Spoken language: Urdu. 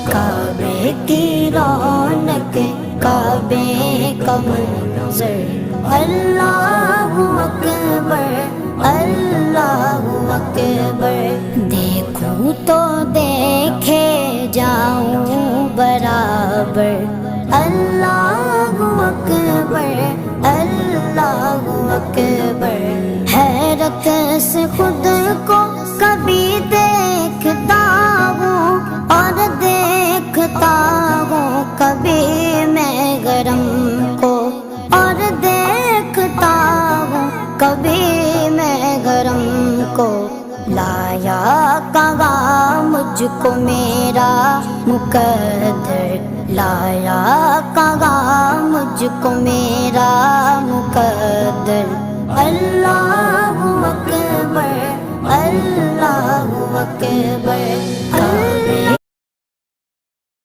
کعبے کی رونق کعبے کا منظر اللہ اکبر اللہ اکبر دیکھوں تو دیکھے جاؤں برابر اللہ اکبر اللہ اکبر حیرت سے خود کو کبھی دیکھتا ہوں اور دیکھتا ہوں کبھی میں گرم کو اور دیکھتا ہوں کبھی میں گرم کو لایا کہاں مجھ کو میرا مقدر لایا کہاں مجھ کو میرا مقدر اللہ اکبر اللہ اکبر کعبے